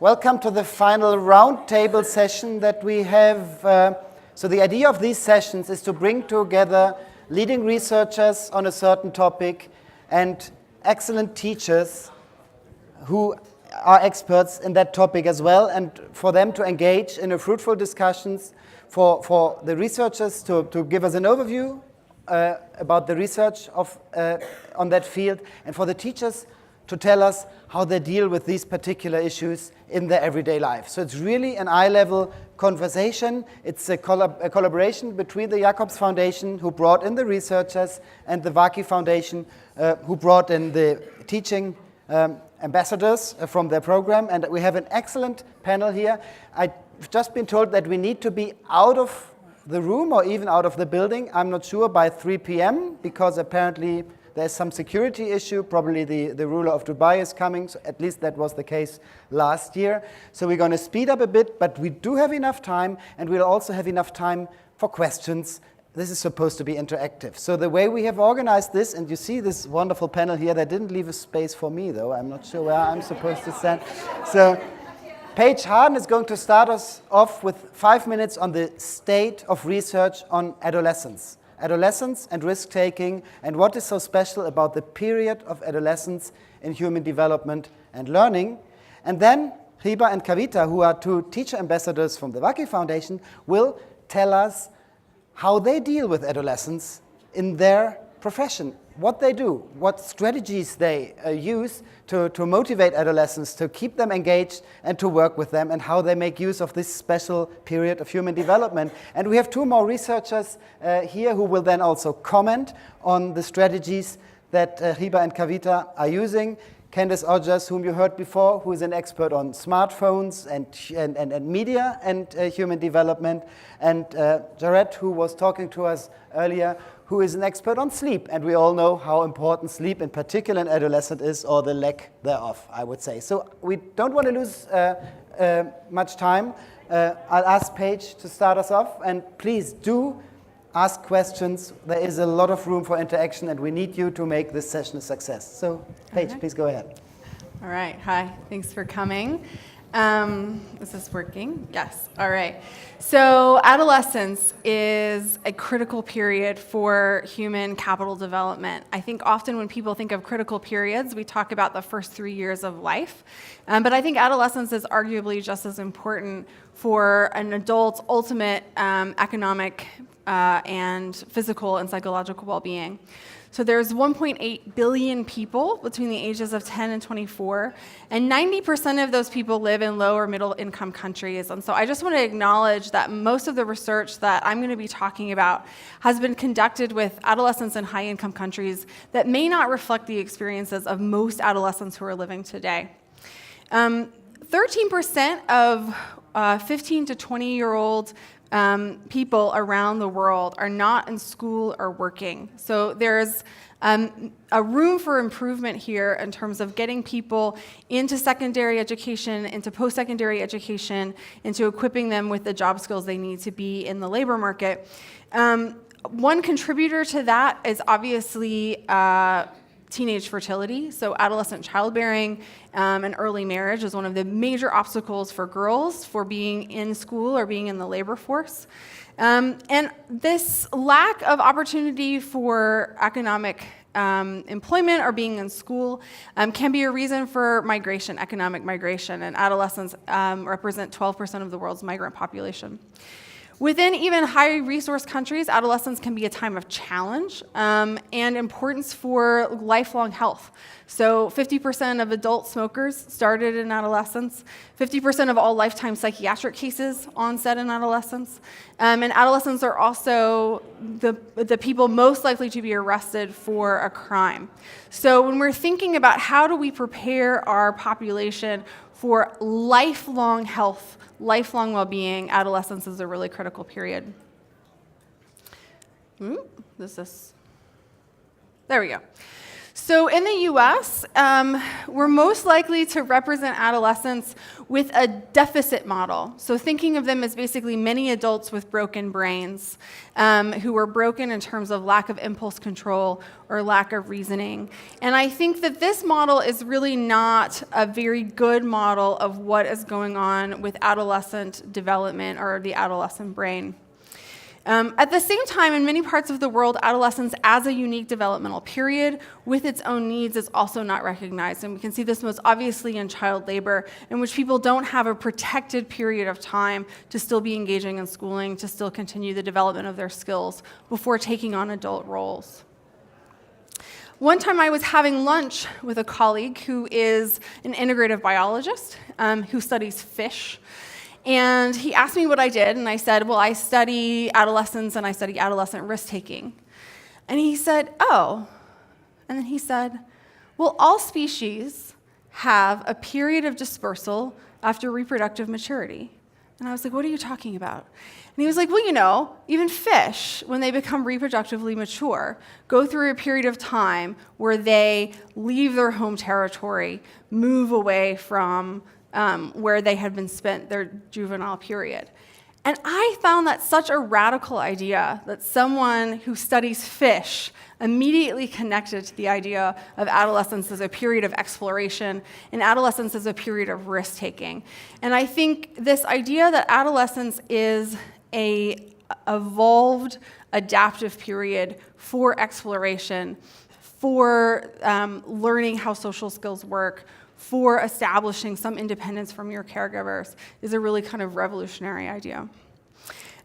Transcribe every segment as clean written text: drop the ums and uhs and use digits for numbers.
Welcome to the final roundtable session that we have. So the idea of these sessions is to bring together leading researchers on a certain topic and excellent teachers who are experts in that topic as well, and for them to engage in a fruitful discussions, for the researchers to give us an overview about the research on that field, and for the teachers to tell us how they deal with these particular issues in their everyday life. So it's really an eye-level conversation. It's a collaboration between the Jacobs Foundation, who brought in the researchers, and the Vaki Foundation, who brought in the teaching ambassadors from their program. And we have an excellent panel here. I've just been told that we need to be out of the room or even out of the building, I'm not sure, by 3 p.m. because apparently there's some security issue. Probably the ruler of Dubai is coming, so at least that was the case last year. So we're going to speed up a bit, but we do have enough time, and we'll also have enough time for questions. This is supposed to be interactive. So the way we have organized this, and you see this wonderful panel here, they didn't leave a space for me, though. I'm not sure where I'm supposed to stand. So Paige Harden is going to start us off with 5 minutes on the state of research on adolescence. Adolescence and risk-taking, and what is so special about the period of adolescence in human development and learning. And then Riba and Kavita, who are two teacher ambassadors from the Vaki Foundation, will tell us how they deal with adolescence in their profession, what they do, what strategies they use to motivate adolescents, to keep them engaged and to work with them, and how they make use of this special period of human development. And we have two more researchers here who will then also comment on the strategies that Riba and Kavita are using. Candace Odgers, whom you heard before, who is an expert on smartphones and media and human development, and Jared, who was talking to us earlier, who is an expert on sleep. And we all know how important sleep, in particular in adolescent, is, or the lack thereof, I would say. So we don't want to lose much time. I'll ask Paige to start us off, and please do ask questions. There is a lot of room for interaction, and we need you to make this session a success. So, Paige, please go ahead. All right. Hi. Thanks for coming. Is this working? Yes. All right. So adolescence is a critical period for human capital development. I think often when people think of critical periods, we talk about the first 3 years of life. But I think adolescence is arguably just as important for an adult's ultimate economic and physical and psychological well-being. So there's 1.8 billion people between the ages of 10 and 24, and 90% of those people live in low or middle income countries. And so I just want to acknowledge that most of the research that I'm going to be talking about has been conducted with adolescents in high income countries that may not reflect the experiences of most adolescents who are living today. 13% of 15 to 20-year-old people around the world are not in school or working. So there's a room for improvement here in terms of getting people into secondary education, into post-secondary education, into equipping them with the job skills they need to be in the labor market. One contributor to that is obviously teenage fertility. So adolescent childbearing and early marriage is one of the major obstacles for girls for being in school or being in the labor force. And this lack of opportunity for economic employment or being in school can be a reason for migration, economic migration, and adolescents represent 12% of the world's migrant population. Within even high-resource countries, adolescence can be a time of challenge and importance for lifelong health. So 50% of adult smokers started in adolescence, 50% of all lifetime psychiatric cases onset in adolescence, and adolescents are also the people most likely to be arrested for a crime. So when we're thinking about how do we prepare our population for lifelong health, lifelong well-being, adolescence is a really critical period. There we go. So in the US, we're most likely to represent adolescents with a deficit model. So thinking of them as basically many adults with broken brains, who are broken in terms of lack of impulse control or lack of reasoning. And I think that this model is really not a very good model of what is going on with adolescent development or the adolescent brain. At the same time, in many parts of the world, adolescence as a unique developmental period with its own needs is also not recognized. And we can see this most obviously in child labor, in which people don't have a protected period of time to still be engaging in schooling, to still continue the development of their skills before taking on adult roles. One time I was having lunch with a colleague who is an integrative biologist who studies fish. And he asked me what I did, and I said, well, I study adolescence and I study adolescent risk-taking. And he said, oh. And then he said, well, all species have a period of dispersal after reproductive maturity. And I was like, what are you talking about? And he was like, well, you know, even fish, when they become reproductively mature, go through a period of time where they leave their home territory, move away from where they had been spent their juvenile period. And I found that such a radical idea that someone who studies fish immediately connected to the idea of adolescence as a period of exploration and adolescence as a period of risk-taking. And I think this idea that adolescence is an evolved, adaptive period for exploration, for learning how social skills work, for establishing some independence from your caregivers is a really kind of revolutionary idea.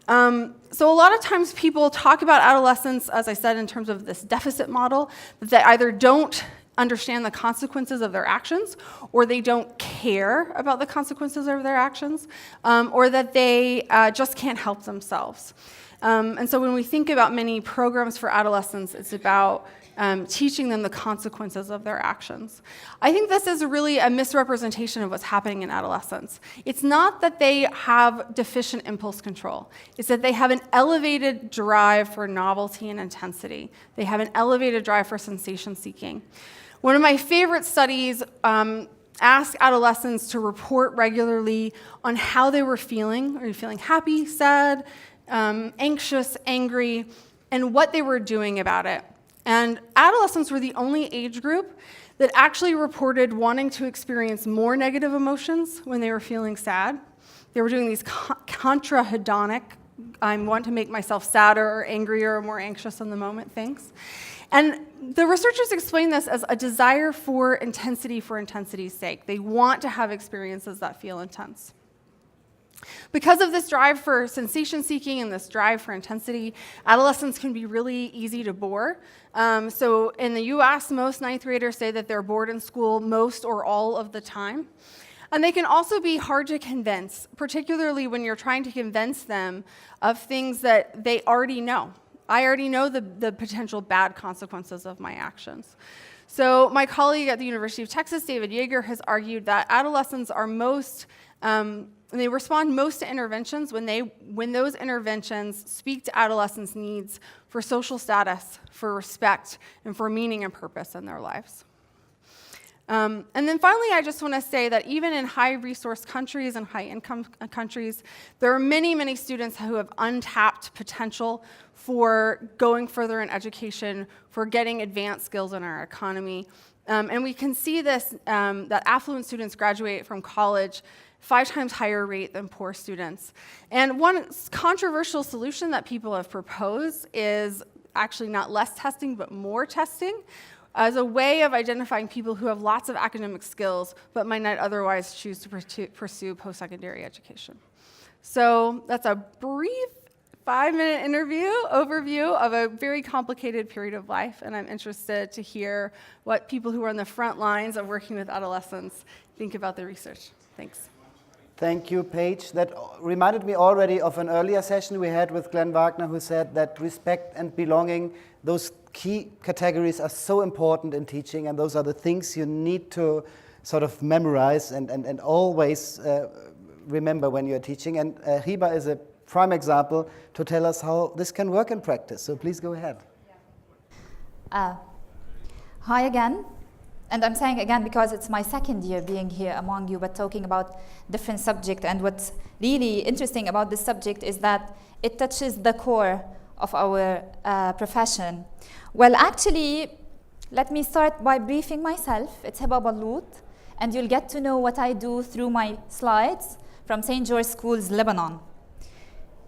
So a lot of times people talk about adolescence, as I said, in terms of this deficit model, that they either don't understand the consequences of their actions, or they don't care about the consequences of their actions, or that they just can't help themselves. And so when we think about many programs for adolescents, it's about teaching them the consequences of their actions. I think this is really a misrepresentation of what's happening in adolescence. It's not that they have deficient impulse control. It's that they have an elevated drive for novelty and intensity. They have an elevated drive for sensation seeking. One of my favorite studies asked adolescents to report regularly on how they were feeling. Are you feeling happy, sad, anxious, angry, and what they were doing about it. And adolescents were the only age group that actually reported wanting to experience more negative emotions when they were feeling sad. They were doing these contrahedonic, I want to make myself sadder or angrier or more anxious in the moment things. And the researchers explain this as a desire for intensity's sake. They want to have experiences that feel intense. Because of this drive for sensation seeking and this drive for intensity, adolescents can be really easy to bore. So in the US, most ninth graders say that they're bored in school most or all of the time. And they can also be hard to convince, particularly when you're trying to convince them of things that they already know. I already know the potential bad consequences of my actions. So my colleague at the University of Texas, David Yeager, has argued that adolescents are they respond most to interventions when those interventions speak to adolescents' needs for social status, for respect, and for meaning and purpose in their lives. And then finally, I just want to say that even in high-resource countries and high-income countries, there are many, many students who have untapped potential for going further in education, for getting advanced skills in our economy. And we can see this, that affluent students graduate from college 5 times higher rate than poor students. And one controversial solution that people have proposed is actually not less testing, but more testing, as a way of identifying people who have lots of academic skills, but might not otherwise choose to pursue post-secondary education. So that's a brief 5-minute overview of a very complicated period of life, and I'm interested to hear what people who are on the front lines of working with adolescents think about the research. Thanks. Thank you, Paige. That reminded me already of an earlier session we had with Glenn Wagner, who said that respect and belonging, those key categories are so important in teaching, and those are the things you need to sort of memorize and always remember when you're teaching. And Hiba is a prime example to tell us how this can work in practice. So please go ahead. Hi again. And I'm saying again because it's my second year being here among you, but talking about different subject. And what's really interesting about this subject is that it touches the core of our profession. Well, actually, let me start by briefing myself. It's Hiba Ballout, and you'll get to know what I do through my slides from St. George Schools, Lebanon.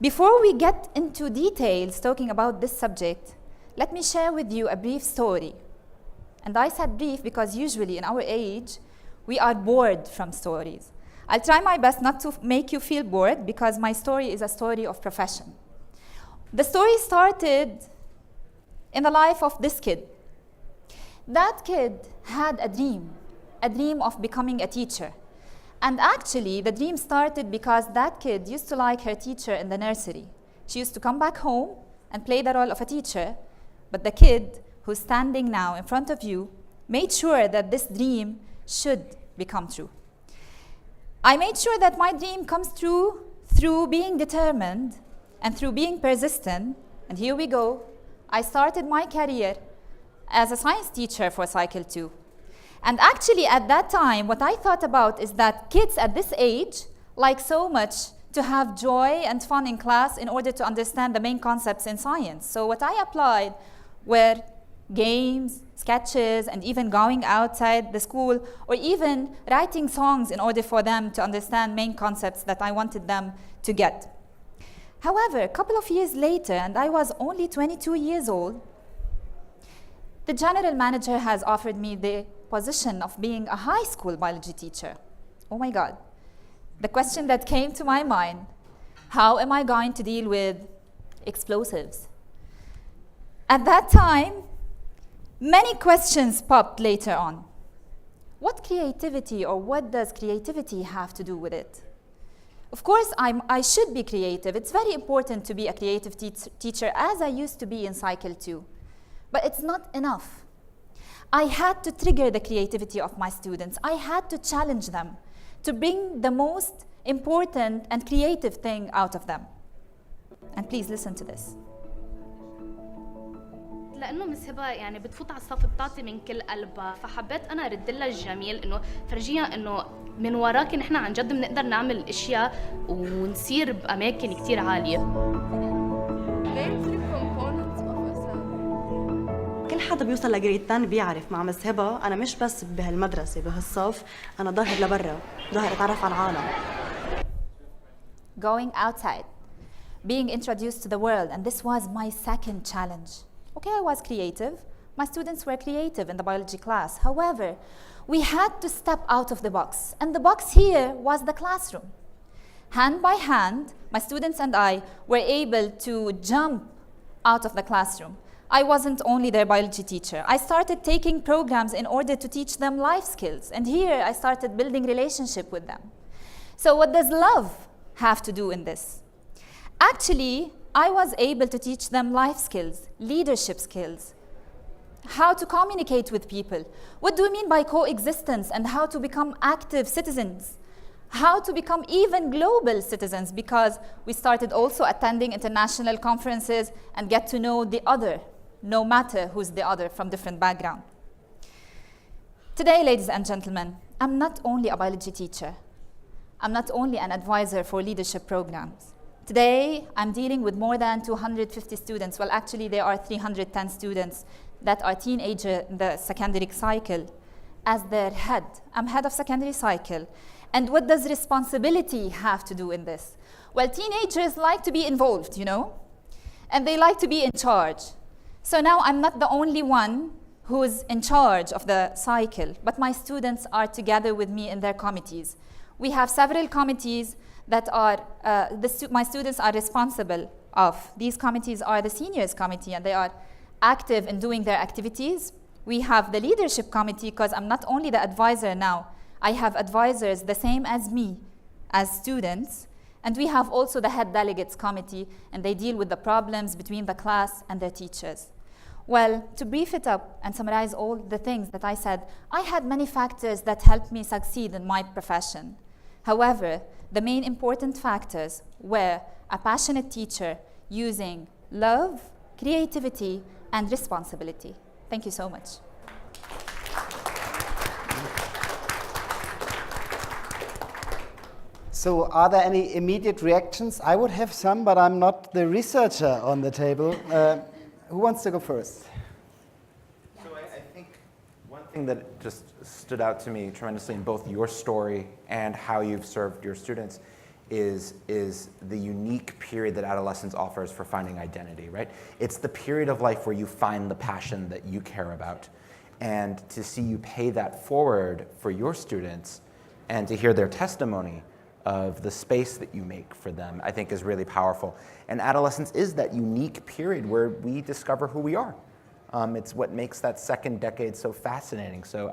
Before we get into details talking about this subject, let me share with you a brief story. And I said brief because usually in our age, we are bored from stories. I'll try my best not to make you feel bored because my story is a story of profession. The story started in the life of this kid. That kid had a dream of becoming a teacher. And actually, the dream started because that kid used to like her teacher in the nursery. She used to come back home and play the role of a teacher, but the kid who's standing now in front of you made sure that this dream should become true. I made sure that my dream comes true through being determined and through being persistent, and here we go. I started my career as a science teacher for Cycle 2. And actually at that time, what I thought about is that kids at this age like so much to have joy and fun in class in order to understand the main concepts in science. So what I applied were games, sketches, and even going outside the school, or even writing songs in order for them to understand main concepts that I wanted them to get. However, a couple of years later, and I was only 22 years old, the general manager has offered me the position of being a high school biology teacher. Oh my God. The question that came to my mind, how am I going to deal with explosives? At that time, many questions popped later on. What creativity, or what does creativity have to do with it? Of course, I should be creative. It's very important to be a creative teacher, as I used to be in Cycle 2. But it's not enough. I had to trigger the creativity of my students. I had to challenge them to bring the most important and creative thing out of them. And please listen to this. لانه مس هبه يعني بتفوت على الصف بتعطي من كل قلبها، فحبيت انا ارد لها الجميل انه فرجيها انه من وراكي نحن عن جد بنقدر نعمل اشياء ونسير باماكن كثير عاليه. كل حدا بيوصل لجريد 10 بيعرف مع مس هبه انا مش بس بهالمدرسه بهالصف، انا ظاهر لبرا، ظاهر اتعرف على العالم. Going outside, being introduced to the world, and this was my second challenge. Okay, I was creative. My students were creative in the biology class. However, we had to step out of the box. And the box here was the classroom. Hand by hand, my students and I were able to jump out of the classroom. I wasn't only their biology teacher. I started taking programs in order to teach them life skills. And here I started building relationship with them. So what does love have to do in this? Actually, I was able to teach them life skills, leadership skills, how to communicate with people. What do we mean by coexistence, and how to become active citizens? How to become even global citizens, because we started also attending international conferences and get to know the other, no matter who's the other from different background. Today, ladies and gentlemen, I'm not only a biology teacher. I'm not only an advisor for leadership programs. Today, I'm dealing with more than 250 students. Well, actually, there are 310 students that are teenagers in the secondary cycle as their head. I'm head of secondary cycle. And what does responsibility have to do in this? Well, teenagers like to be involved, you know, and they like to be in charge. So now I'm not the only one who's in charge of the cycle, but my students are together with me in their committees. We have several committees that are, my students are responsible of. These committees are the seniors committee, and they are active in doing their activities. We have the leadership committee, because I'm not only the advisor now, I have advisors the same as me, as students. And we have also the head delegates committee, and they deal with the problems between the class and their teachers. Well, to brief it up and summarize all the things that I said, I had many factors that helped me succeed in my profession. However, the main important factors were a passionate teacher using love, creativity, and responsibility. Thank you so much. So are there any immediate reactions? I would have some, but I'm not the researcher on the table. Who wants to go first? So I think one thing that just stood out to me tremendously in both your story and how you've served your students is the unique period that adolescence offers for finding identity, right? It's the period of life where you find the passion that you care about. And to see you pay that forward for your students and to hear their testimony of the space that you make for them, I think is really powerful. And adolescence is that unique period where we discover who we are. It's what makes that second decade so fascinating. So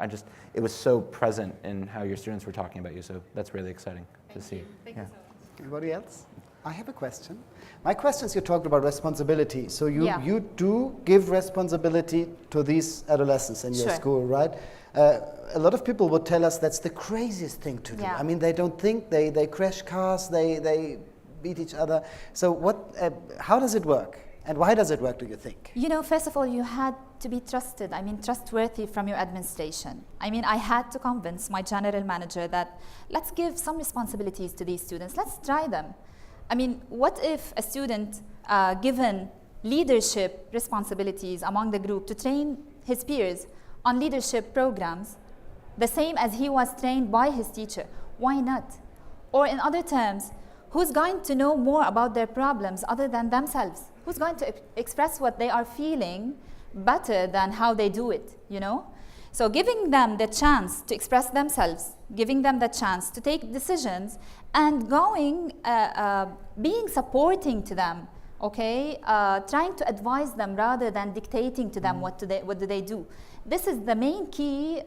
it was so present in how your students were talking about you. So that's really exciting to see. Thank you so much. Anybody else? I have a question. My question is, you talked about responsibility. So you do give responsibility to these adolescents in your school, right? A lot of people would tell us that's the craziest thing to do. I mean, they don't think, they crash cars, they beat each other. So how does it work? And why does it work, do you think? You know, first of all, you had to be trusted, trustworthy from your administration. I had to convince my general manager that let's give some responsibilities to these students, let's try them. What if a student given leadership responsibilities among the group to train his peers on leadership programs, the same as he was trained by his teacher? Why not? Or in other terms, who's going to know more about their problems other than themselves? Who's going to express what they are feeling better than how they do it, you know? So giving them the chance to express themselves, giving them the chance to take decisions, and being supporting to them, okay? Trying to advise them rather than dictating to them what do they do. This is the main key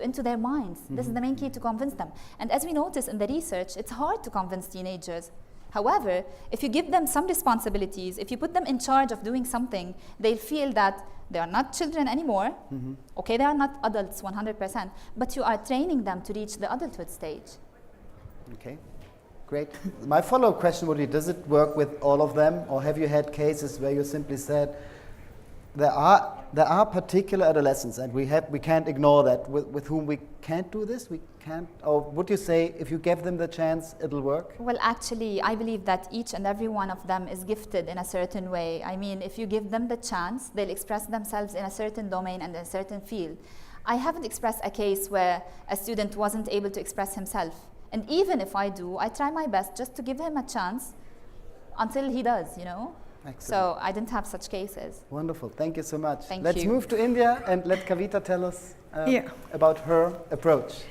into their minds. This is the main key to convince them. And as we notice in the research, it's hard to convince teenagers. However, if you give them some responsibilities, if you put them in charge of doing something, they'll feel that they are not children anymore. Okay, they are not adults 100%, but you are training them to reach the adulthood stage. Okay, great. My follow-up question would be, does it work with all of them? Or have you had cases where you simply said, there are particular adolescents, and we can't ignore that, with whom we can't do this, we can't, or would you say if you give them the chance, it'll work? Well, actually, I believe that each and every one of them is gifted in a certain way. If you give them the chance, they'll express themselves in a certain domain and in a certain field. I haven't expressed a case where a student wasn't able to express himself. And even if I do, I try my best just to give him a chance until he does, you know? Excellent. So I didn't have such cases. Wonderful, thank you so much. Let's move to India and let Kavita tell us about her approach.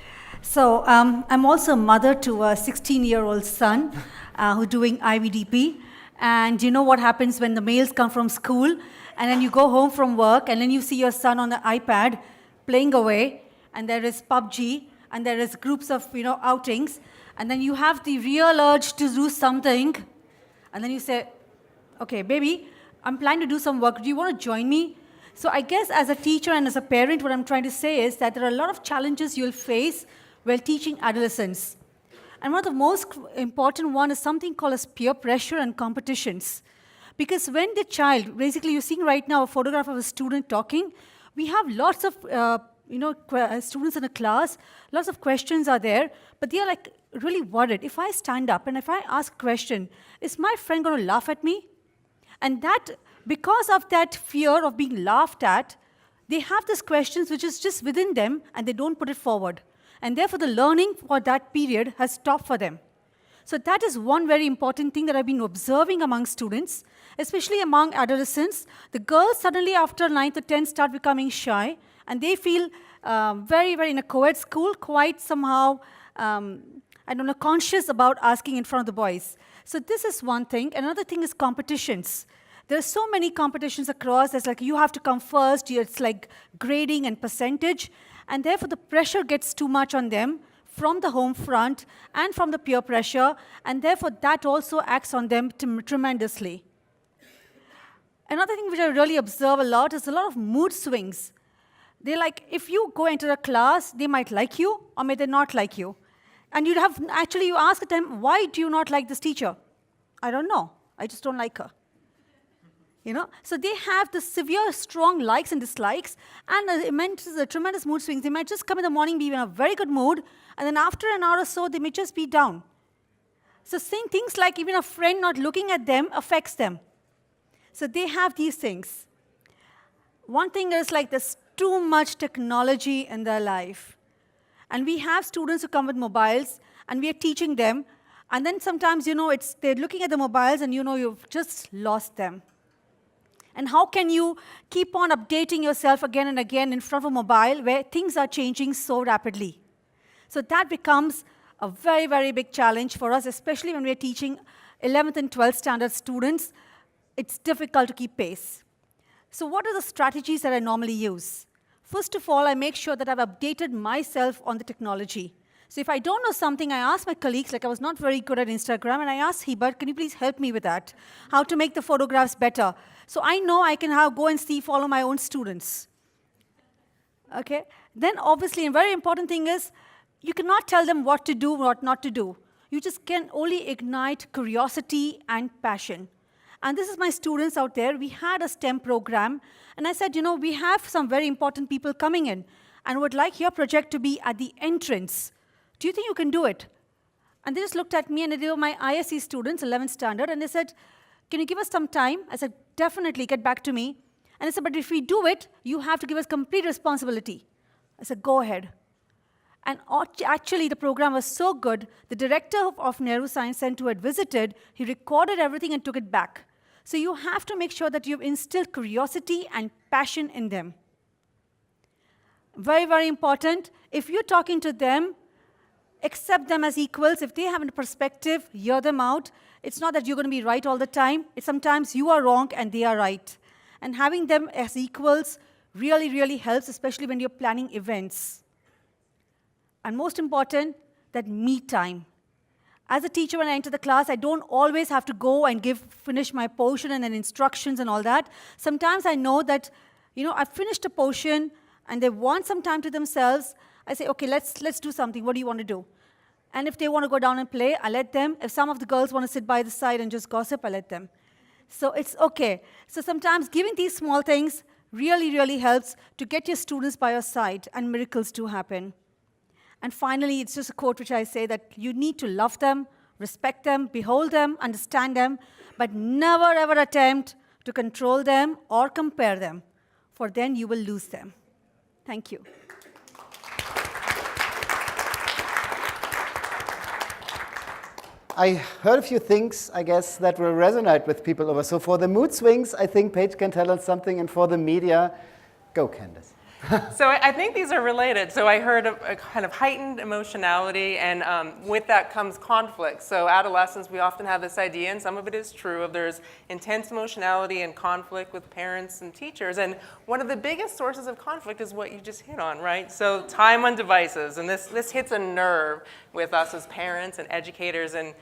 So I'm also a mother to a 16-year-old son who's doing IVDP. And you know what happens when the males come from school and then you go home from work and then you see your son on the iPad playing away, and there is PUBG and there is groups of outings, and then you have the real urge to do something, and then you say, okay, baby, I'm planning to do some work. Do you want to join me? So I guess as a teacher and as a parent, what I'm trying to say is that there are a lot of challenges you'll face while teaching adolescents. And one of the most important one is something called as peer pressure and competitions. Because when the child, basically you're seeing right now a photograph of a student talking, we have lots of students in a class, lots of questions are there, but they are like really worried. If I stand up and if I ask a question, is my friend going to laugh at me? And that, because of that fear of being laughed at, they have these questions which is just within them and they don't put it forward. And therefore the learning for that period has stopped for them. So that is one very important thing that I've been observing among students, especially among adolescents. The girls suddenly after 9th or 10th start becoming shy, and they feel very, very in a co-ed school, quite somehow, conscious about asking in front of the boys. So this is one thing. Another thing is competitions. There are so many competitions across. There's like, you have to come first. It's like grading and percentage. And therefore, the pressure gets too much on them from the home front and from the peer pressure. And therefore, that also acts on them tremendously. Another thing which I really observe a lot is a lot of mood swings. They're like, if you go into a class, they might like you or may they not like you. And you ask them, why do you not like this teacher? I don't know. I just don't like her. So they have the severe, strong likes and dislikes, and tremendous mood swings. They might just come in the morning, be in a very good mood, and then after an hour or so, they may just be down. So saying things like even a friend not looking at them affects them. So they have these things. One thing is like there's too much technology in their life. And we have students who come with mobiles, and we are teaching them. And then sometimes, they're looking at the mobiles, and you've just lost them. And how can you keep on updating yourself again and again in front of a mobile where things are changing so rapidly? So that becomes a very, very big challenge for us, especially when we're teaching 11th and 12th standard students. It's difficult to keep pace. So what are the strategies that I normally use? First of all, I make sure that I've updated myself on the technology. So if I don't know something, I ask my colleagues, like I was not very good at Instagram, and I asked Hebert, can you please help me with that? How to make the photographs better. So I know I can go and follow my own students. Okay? Then obviously, a very important thing is, you cannot tell them what to do, what not to do. You just can only ignite curiosity and passion. And this is my students out there. We had a STEM program, and I said, we have some very important people coming in, and would like your project to be at the entrance. Do you think you can do it? And they just looked at me, and they were my ISC students, 11th standard, and they said, can you give us some time? I said, definitely, get back to me. And they said, but if we do it, you have to give us complete responsibility. I said, go ahead. And actually, the program was so good, the director of Neuroscience Center who had visited, he recorded everything and took it back. So you have to make sure that you've instilled curiosity and passion in them. Very, very important. If you're talking to them, accept them as equals. If they have a perspective, hear them out. It's not that you're going to be right all the time. It's sometimes you are wrong and they are right. And having them as equals really, really helps, especially when you're planning events. And most important, that me time. As a teacher, when I enter the class, I don't always have to go and finish my portion and then instructions and all that. Sometimes I know that, I've finished a portion and they want some time to themselves. I say, okay, let's do something. What do you want to do? And if they want to go down and play, I let them. If some of the girls want to sit by the side and just gossip, I let them. So it's okay. So sometimes giving these small things really, really helps to get your students by your side, and miracles do happen. And finally, it's just a quote which I say that you need to love them, respect them, behold them, understand them, but never ever attempt to control them or compare them, for then you will lose them. Thank you. I heard a few things, I guess, that will resonate with people over. So for the mood swings, I think Paige can tell us something, and for the media, go Candace. So I think these are related. So I heard a kind of heightened emotionality, and with that comes conflict. So adolescents, we often have this idea, and some of it is true, of there's intense emotionality and conflict with parents and teachers. And one of the biggest sources of conflict is what you just hit on, right? So time on devices, and this hits a nerve with us as parents and educators, and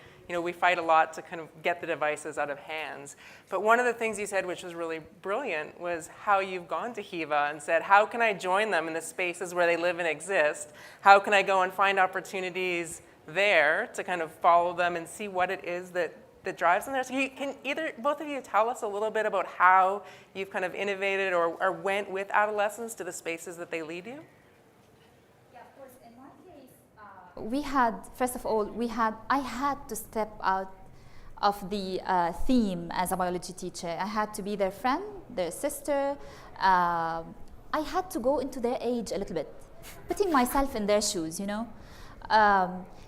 we fight a lot to kind of get the devices out of hands. But one of the things you said, which was really brilliant, was how you've gone to HEVA and said, how can I join them in the spaces where they live and exist? How can I go and find opportunities there to kind of follow them and see what it is that drives them there? So can both of you tell us a little bit about how you've kind of innovated or went with adolescents to the spaces that they lead you? First of all, I had to step out of the theme as a biology teacher. I had to be their friend, their sister. I had to go into their age a little bit, putting myself in their shoes,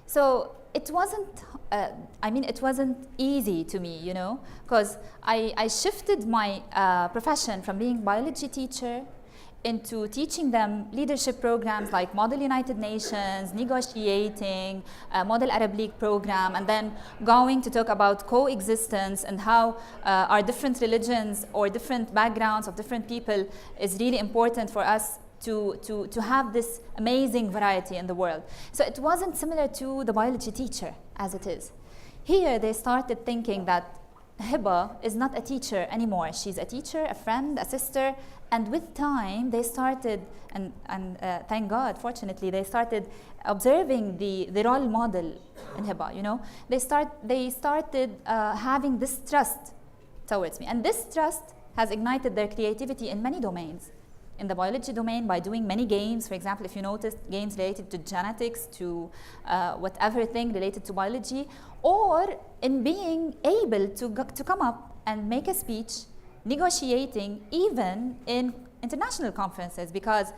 So it wasn't, it wasn't easy to me, because I shifted my profession from being biology teacher into teaching them leadership programs like Model United Nations, negotiating, Model Arab League program, and then going to talk about coexistence and how our different religions or different backgrounds of different people is really important for us to have this amazing variety in the world. So it wasn't similar to the biology teacher as it is. Here they started thinking that Hiba is not a teacher anymore. She's a teacher, a friend, a sister, and with time they started, and thank God, fortunately, they started observing the role model in Hiba. They started having this trust towards me, and this trust has ignited their creativity in many domains. in the biology domain by doing many games. For example, if you noticed, games related to genetics, to whatever thing related to biology, or in being able to come up and make a speech, negotiating even in international conferences, because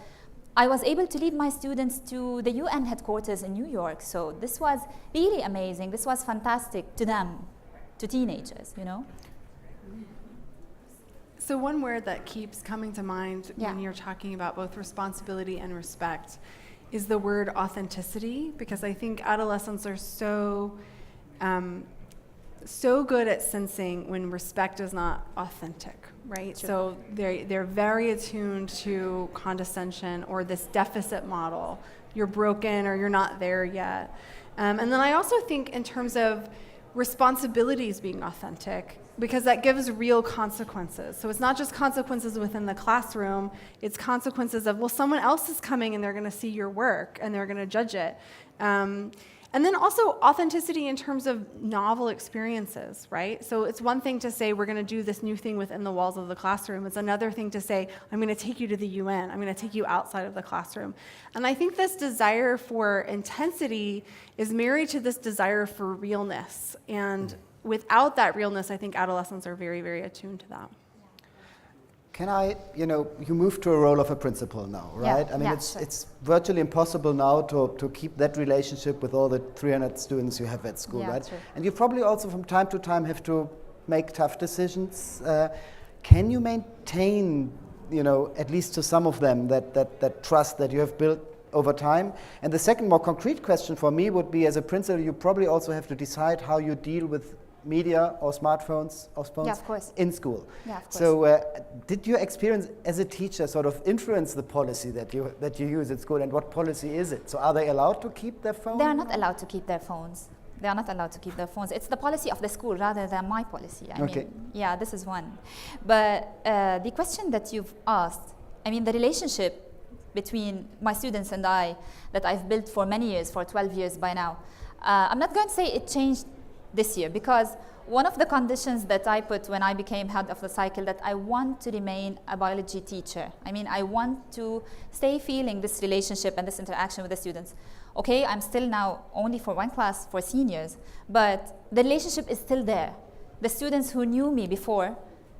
I was able to lead my students to the UN headquarters in New York. So this was really amazing. This was fantastic to them, to teenagers, you know. So one word that keeps coming to mind Yeah. when you're talking about both responsibility and respect is the word authenticity, because I think adolescents are so good at sensing when respect is not authentic, right? Sure. So they're very attuned to condescension or this deficit model. You're broken or you're not there yet. And then I also think in terms of responsibilities being authentic, because that gives real consequences. So it's not just consequences within the classroom, it's consequences of, well, someone else is coming and they're gonna see your work and they're gonna judge it. And then also authenticity in terms of novel experiences, right? So it's one thing to say, we're gonna do this new thing within the walls of the classroom. It's another thing to say, I'm gonna take you to the UN. I'm gonna take you outside of the classroom. And I think this desire for intensity is married to this desire for realness. And without that realness, I think adolescents are very, very attuned to that. Can I, you move to a role of a principal now, right? Yeah, I mean, yeah, it's sure. it's virtually impossible now to keep that relationship with all the 300 students you have at school, Yeah, right? true. And you probably also from time to time have to make tough decisions. Can you maintain, at least to some of them, that trust that you have built over time? And the second more concrete question for me would be, as a principal, you probably also have to decide how you deal with media or smartphones or phones Yeah, of course. in school. Yeah, of course. So did your experience as a teacher sort of influence the policy that you use at school, and what policy is it? So are they allowed to keep their phone? They are not allowed to keep their phones. They are not allowed to keep their phones. It's the policy of the school rather than my policy. I Okay. mean, yeah, this is one. But the question that you've asked, I mean, the relationship between my students and I that I've built for many years, for 12 years by now, I'm not going to say it changed this year, because one of the conditions that I put when I became head of the cycle, that I want to remain a biology teacher. I mean, I want to stay feeling this relationship and this interaction with the students. Okay, I'm still now only for one class for seniors, but the relationship is still there. The students who knew me before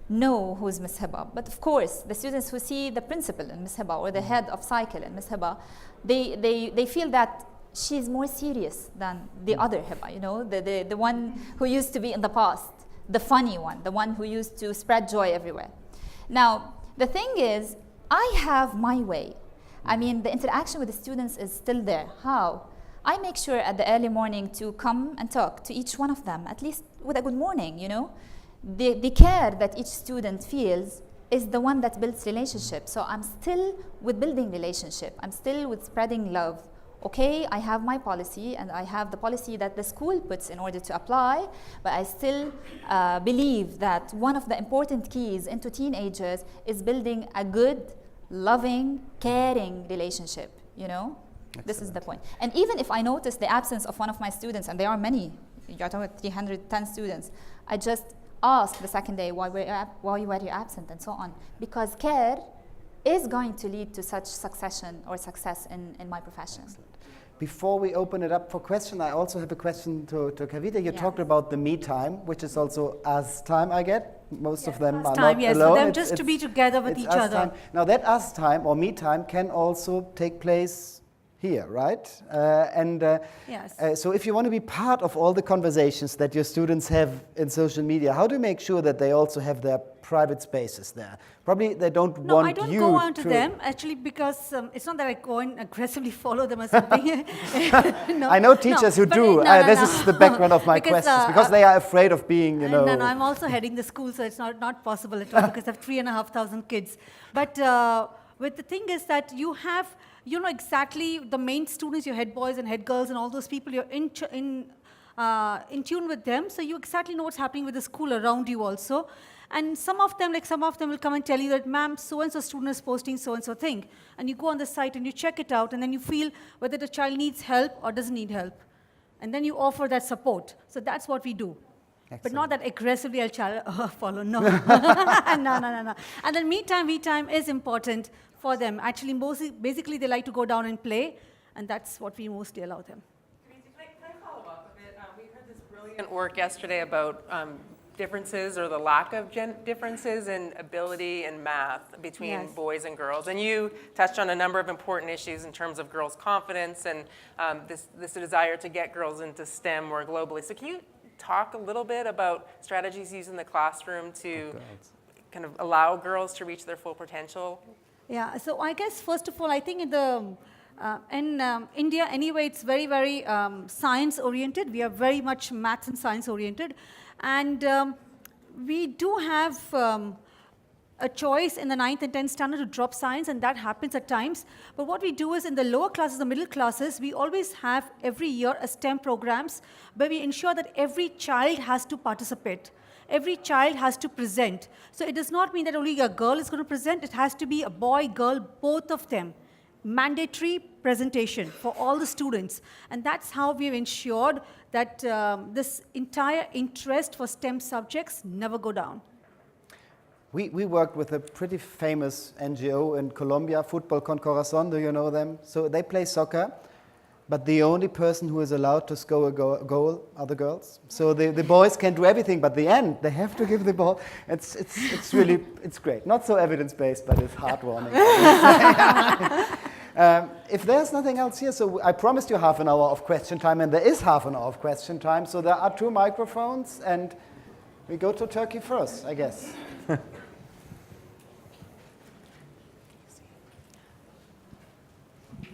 know who's Ms. Hiba. But of course, the students who see the principal in Ms. Hiba or the head of cycle in Ms. Hiba, they feel that she's more serious than the other Hiba, the one who used to be in the past, the funny one, the one who used to spread joy everywhere. Now, the thing is, I have my way. I mean, the interaction with the students is still there. How? I make sure at the early morning to come and talk to each one of them, at least with a good morning, The care that each student feels is the one that builds relationship. So I'm still with building relationship. I'm still with spreading love. Okay, I have my policy, and I have the policy that the school puts in order to apply, but I still believe that one of the important keys into teenagers is building a good, loving, caring relationship, This is the point. And even if I notice the absence of one of my students, and there are many, you're talking about 310 students, I just ask the second day, why were you absent, and so on. Because care is going to lead to such success in my profession. Excellent. Before we open it up for question, I also have a question to Kavita. You Yeah. talked about the me time, which is also us time, I get. Most of them are time, not yes, alone. for them just to be together with it's each us other. time. Now that us time or me time can also take place here, right? Yes. So if you want to be part of all the conversations that your students have in social media, how do you make sure that they also have their private spaces there? Probably they don't No, want I don't you go on to to them, actually, because it's not that I go and aggressively follow them or something. No, I know teachers who but, do. This is the background of my Because, questions, because they are afraid of being, No, I'm also heading the school, so it's not possible at all, because I have 3,500 kids. But the thing is that you know exactly the main students, your head boys and head girls and all those people, you're in tune with them, so you exactly know what's happening with the school around you also. And some of them will come and tell you that, ma'am, so-and-so student is posting so-and-so thing. And you go on the site and you check it out, and then you feel whether the child needs help or doesn't need help. And then you offer that support. So that's what we do. But not that aggressively I'll follow, no. No. And then me time is important for them. Actually, basically, they like to go down and play, and that's what we mostly allow them. Can I follow up a bit? We heard this brilliant work yesterday about differences or the lack of differences in ability in math between Yes. boys and girls. And you touched on a number of important issues in terms of girls' confidence and this desire to get girls into STEM more globally. So can you talk a little bit about strategies used in the classroom to kind of allow girls to reach their full potential? Yeah, so I guess, first of all, I think in India, anyway, it's very, very science-oriented. We are very much maths and science-oriented. And we do have a choice in the 9th and 10th standard to drop science, and that happens at times. But what we do is in the lower classes, the middle classes, we always have every year a STEM programs where we ensure that every child has to participate. Every child has to present. So it does not mean that only a girl is going to present. It has to be a boy, girl, both of them. Mandatory presentation for all the students. And that's how we've ensured that this entire interest for STEM subjects never go down. We worked with a pretty famous NGO in Colombia, Fútbol con Corazón, do you know them? So they play soccer, but the only person who is allowed to score a goal are the girls. So the boys can do everything, but the end, they have to give the ball. It's really, it's great. Not so evidence-based, but it's heartwarming. If there's nothing else here, so I promised you half an hour of question time, and there is half an hour of question time. So there are 2 microphones, and we go to Turkey first, I guess.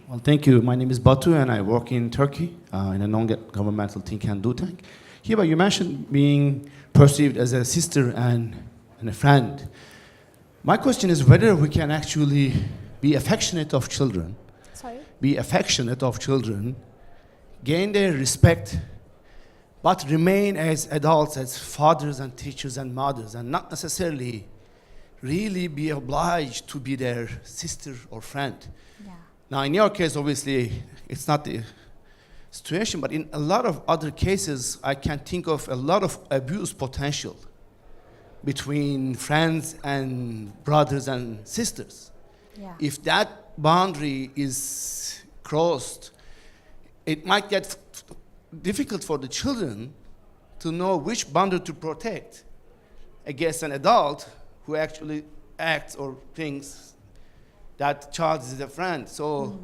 Well, thank you. My name is Batu, and I work in Turkey in a non-governmental think and do tank. Here, you mentioned being perceived as a sister and a friend. My question is whether we can actually be affectionate of children, gain their respect, but remain as adults, as fathers and teachers and mothers, and not necessarily really be obliged to be their sister or friend. Yeah. Now, in your case, obviously, it's not the situation, but in a lot of other cases, I can think of a lot of abuse potential between friends and brothers and sisters. Yeah. If that boundary is crossed, it might get difficult for the children to know which boundary to protect against an adult who actually acts or thinks that child is a friend. So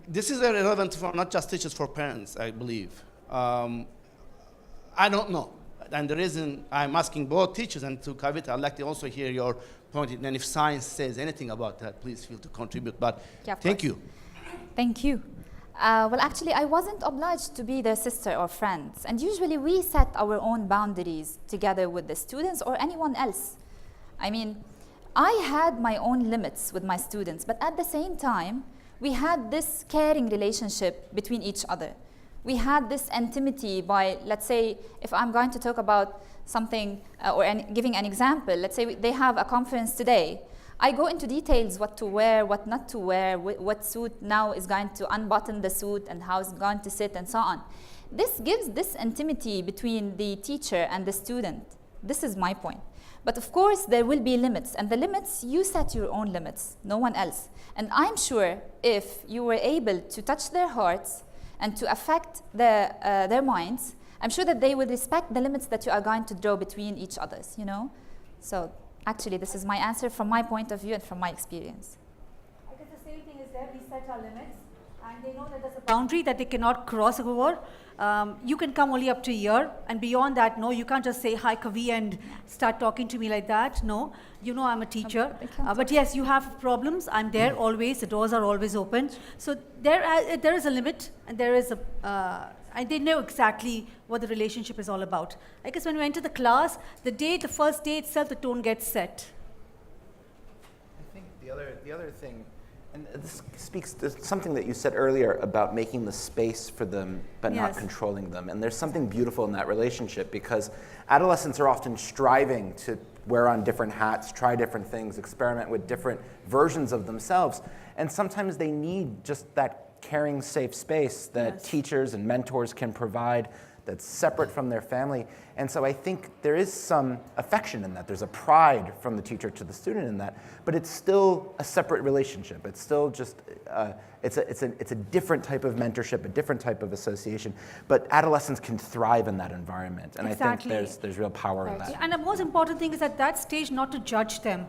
this is very relevant for not just teachers, for parents, I believe. I don't know. And the reason I'm asking both teachers and to Kavita, I'd like to also hear your point. And if science says anything about that, please feel to contribute. But Yeah, thank you. Thank you. Well, actually, I wasn't obliged to be their sister or friends. And usually we set our own boundaries together with the students or anyone else. I mean, I had my own limits with my students, but at the same time, we had this caring relationship between each other. We had this intimacy by, let's say, if I'm going to talk about something giving an example, let's say they have a conference today. I go into details what to wear, what not to wear, what suit now is going to unbutton the suit and how it's going to sit and so on. This gives this intimacy between the teacher and the student. This is my point. But of course, there will be limits, and the limits, you set your own limits, no one else. And I'm sure if you were able to touch their hearts and to affect their minds, I'm sure that they will respect the limits that you are going to draw between each others, you know? So actually, this is my answer from my point of view and from my experience. I guess the same thing is there. We set our limits, and they know that there's a boundary that they cannot cross over. You can come only up to here, and beyond that, no, you can't just say, hi, Kavi, and start talking to me like that. No, you know I'm a teacher. But yes, you have problems. I'm there always. The doors are always open. So there is a limit, and there is and they know exactly what the relationship is all about. I guess when we enter the class, the first day itself, the tone gets set. I think the other thing, and this speaks to something that you said earlier about making the space for them, but not Yes. controlling them. And there's something beautiful in that relationship, because adolescents are often striving to wear on different hats, try different things, experiment with different versions of themselves. And sometimes they need just that caring, safe space that Yes. teachers and mentors can provide that's separate from their family. And so I think there is some affection in that. There's a pride from the teacher to the student in that, but it's still a separate relationship. It's still just, it's a different type of mentorship, a different type of association. But adolescents can thrive in that environment. And Exactly. I think there's real power in that. And the most important thing is at that stage not to judge them.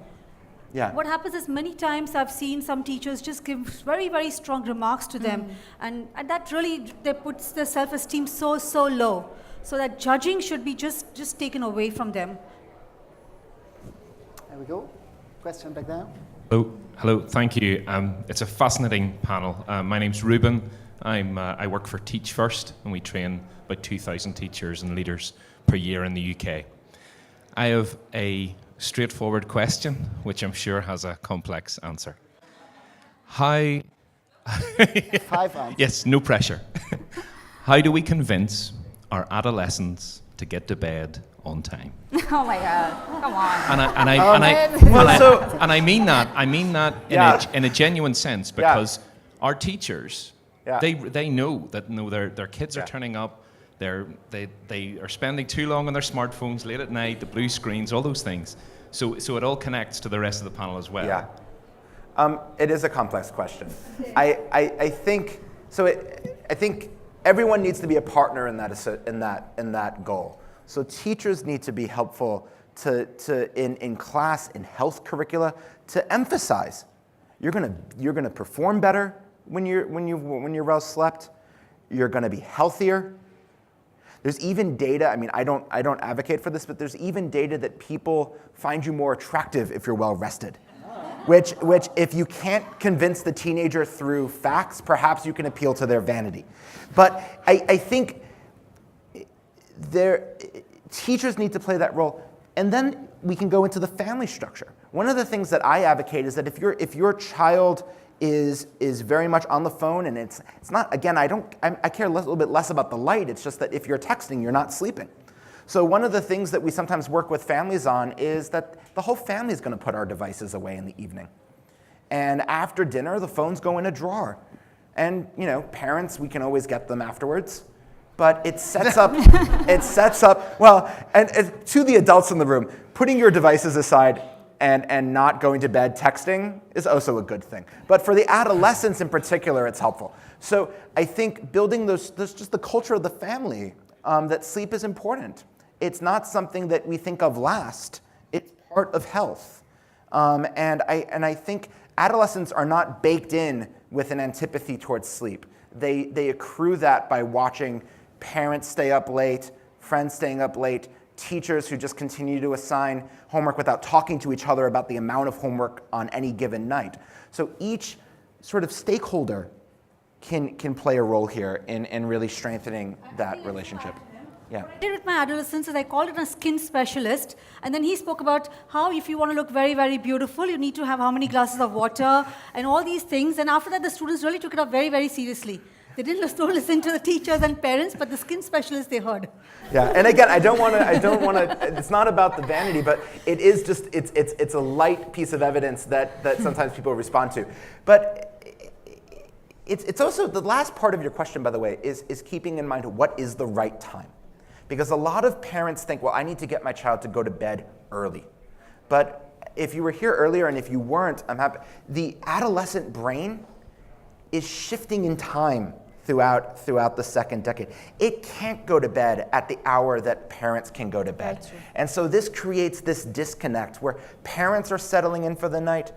Yeah. What happens is many times I've seen some teachers just give very, very strong remarks to them, and that really puts their self-esteem so low. So that judging should be just taken away from them. There we go. Question back there. Hello, thank you. It's a fascinating panel. My name's Ruben. I work for Teach First, and we train about 2,000 teachers and leaders per year in the UK. I have a straightforward question, which I'm sure has a complex answer. How... 5 answers. Yes, no pressure. How do we convince our adolescents to get to bed on time? Oh my God, come on. And I mean that in a genuine sense, because our teachers, they know that their kids are turning up, they are spending too long on their smartphones late at night, the blue screens, all those things. So it all connects to the rest of the panel as well. Yeah. It is a complex question. I think everyone needs to be a partner in that goal. So teachers need to be helpful in class, in health curricula, to emphasize you're gonna perform better when you're well slept. You're gonna be healthier. There's even data, I mean, I don't advocate for this, but there's even data that people find you more attractive if you're well rested. Which if you can't convince the teenager through facts, perhaps you can appeal to their vanity. But I think teachers need to play that role. And then we can go into the family structure. One of the things that I advocate is that if your child is very much on the phone, and it's not, again, I care a little bit less about the light, it's just that if you're texting, you're not sleeping. So one of the things that we sometimes work with families on is that the whole family is going to put our devices away in the evening. And after dinner, the phones go in a drawer. And, parents, we can always get them afterwards. But it sets up, well, and to the adults in the room, putting your devices aside and not going to bed texting is also a good thing. But for the adolescents in particular, it's helpful. So I think building those just the culture of the family, that sleep is important. It's not something that we think of last. It's part of health. And I think adolescents are not baked in with an antipathy towards sleep. They accrue that by watching parents stay up late, friends staying up late, teachers who just continue to assign homework without talking to each other about the amount of homework on any given night. So each sort of stakeholder can play a role here in really strengthening that relationship. Yeah. What I did with my adolescents is I called it a skin specialist, and then he spoke about how if you want to look very, very beautiful, you need to have how many glasses of water and all these things. And after that, the students really took it up very, very seriously. They didn't listen to the teachers and parents, but the skin specialist they heard. Yeah, and again, I don't want to. It's not about the vanity, but it is just it's a light piece of evidence that sometimes people respond to. But it's also the last part of your question, by the way, is keeping in mind what is the right time. Because a lot of parents think, well, I need to get my child to go to bed early. But if you were here earlier, and if you weren't, I'm happy. The adolescent brain is shifting in time throughout the second decade. It can't go to bed at the hour that parents can go to bed. And so this creates this disconnect where parents are settling in for the night,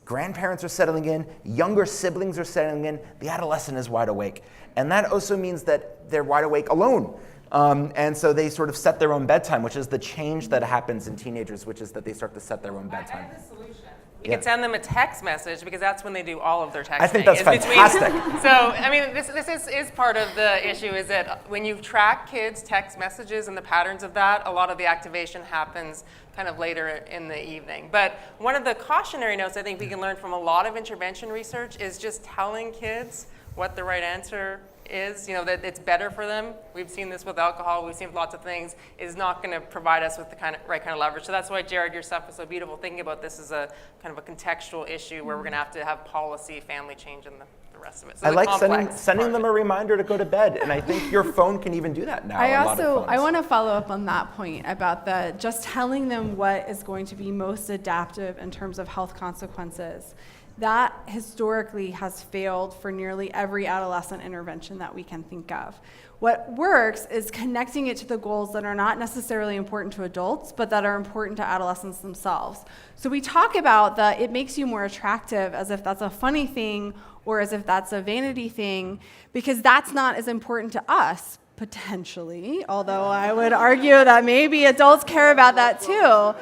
grandparents are settling in, younger siblings are settling in, the adolescent is wide awake. And that also means that they're wide awake alone. And so they sort of set their own bedtime, which is the change that happens in teenagers, which is that they start to set their own bedtime. I have a solution. You can send them a text message because that's when they do all of their texting. I think that's fantastic. So, I mean, this is part of the issue is that when you track kids' text messages and the patterns of that, a lot of the activation happens kind of later in the evening. But one of the cautionary notes I think we can learn from a lot of intervention research is just telling kids what the right answer is, that it's better for them. We've seen this with alcohol, we've seen lots of things, is not going to provide us with the right kind of leverage. So that's why, Jared, your stuff is so beautiful, thinking about this as a kind of a contextual issue where we're going to have policy, family change in the the rest of it. So I the like complex sending part them of a it. reminder to go to bed, and I think your phone can even do that now. I want to follow up on that point about just telling them what is going to be most adaptive in terms of health consequences. That historically has failed for nearly every adolescent intervention that we can think of. What works is connecting it to the goals that are not necessarily important to adults, but that are important to adolescents themselves. So we talk about it makes you more attractive as if that's a funny thing or as if that's a vanity thing, because that's not as important to us, potentially, although I would argue that maybe adults care about that too.